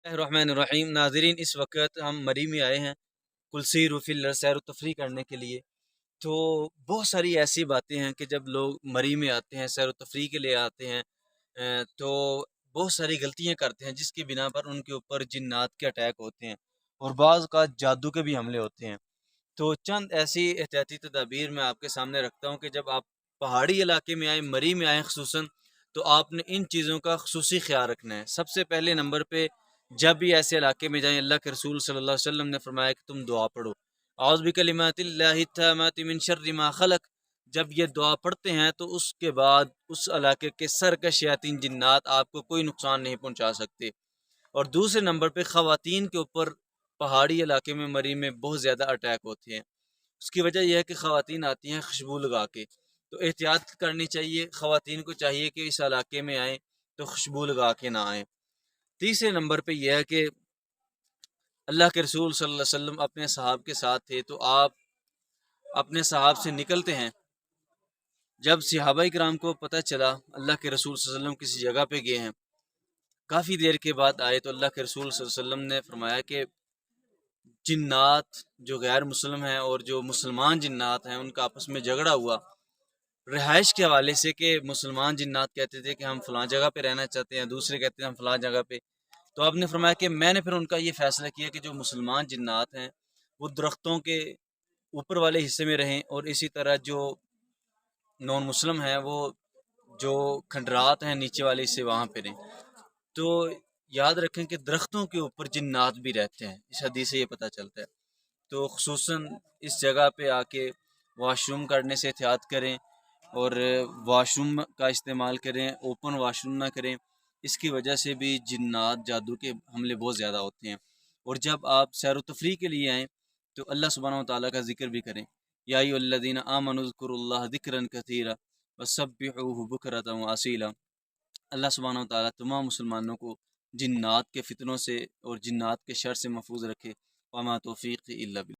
الرحمن الرحیم ناظرین، اس وقت ہم مری میں آئے ہیں کلثیر فی الارض سیر و تفریح کرنے کے لیے۔ تو بہت ساری ایسی باتیں ہیں کہ جب لوگ مری میں آتے ہیں، سیر و تفریح کے لیے آتے ہیں، تو بہت ساری غلطیاں کرتے ہیں جس کی بنا پر ان کے اوپر جنات کے اٹیک ہوتے ہیں اور بعض کا جادو کے بھی حملے ہوتے ہیں۔ تو چند ایسی احتیاطی تدابیر میں آپ کے سامنے رکھتا ہوں کہ جب آپ پہاڑی علاقے میں آئیں، مری میں آئیں خصوصاً، تو آپ نے ان چیزوں کا خصوصی خیال رکھنا ہے۔ سب سے پہلے نمبر پہ، جب بھی ایسے علاقے میں جائیں، اللہ کے رسول صلی اللہ علیہ وسلم نے فرمایا کہ تم دعا پڑھو، اعوذ بکلمات اللہ التامات من شر ما خلق۔ جب یہ دعا پڑھتے ہیں تو اس کے بعد اس علاقے کے سرکش شیاطین جنات آپ کو کوئی نقصان نہیں پہنچا سکتے۔ اور دوسرے نمبر پہ خواتین کے اوپر پہاڑی علاقے میں مری میں بہت زیادہ اٹیک ہوتے ہیں۔ اس کی وجہ یہ ہے کہ خواتین آتی ہیں خوشبو لگا کے، تو احتیاط کرنی چاہیے، خواتین کو چاہیے کہ اس علاقے میں آئیں تو خوشبو لگا کے نہ آئیں۔ تیسرے نمبر پہ یہ ہے کہ اللہ کے رسول صلی اللہ علیہ وسلم اپنے صحاب کے ساتھ تھے، تو آپ اپنے صحاب سے نکلتے ہیں۔ جب صحابہ کرام کو پتہ چلا اللہ کے رسول صلی اللہ علیہ وسلم کسی جگہ پہ گئے ہیں، کافی دیر کے بعد آئے، تو اللہ کے رسول صلی اللہ علیہ وسلم نے فرمایا کہ جنات جو غیر مسلم ہیں اور جو مسلمان جنات ہیں ان کا آپس میں جھگڑا ہوا رہائش کے حوالے سے، کہ مسلمان جنات کہتے تھے کہ ہم فلاں جگہ پہ رہنا چاہتے ہیں، دوسرے کہتے ہیں ہم فلاں جگہ پہ۔ تو آپ نے فرمایا کہ میں نے پھر ان کا یہ فیصلہ کیا کہ جو مسلمان جنات ہیں وہ درختوں کے اوپر والے حصے میں رہیں، اور اسی طرح جو نان مسلم ہیں وہ جو کھنڈرات ہیں نیچے والے حصے وہاں پہ رہیں۔ تو یاد رکھیں کہ درختوں کے اوپر جنات بھی رہتے ہیں، اس حدیث سے یہ پتہ چلتا ہے۔ تو خصوصاً اس جگہ پہ آ کے واش روم کرنے سے احتیاط کریں، اور واش روم کا استعمال کریں، اوپن واش روم نہ کریں۔ اس کی وجہ سے بھی جنات جادو کے حملے بہت زیادہ ہوتے ہیں۔ اور جب آپ سیر و تفریح کے لیے آئیں تو اللہ سبحانہ و تعالیٰ کا ذکر بھی کریں۔ یا ایھا الذین آمنوا اذکروا اللہ ذکرا کثیرا وسبحوہ بکرۃ واسیلا۔ اللہ سبحانہ و تعالیٰ تمام مسلمانوں کو جنات کے فتنوں سے اور جنات کے شر سے محفوظ رکھے۔ وما توفیقی الا باللہ۔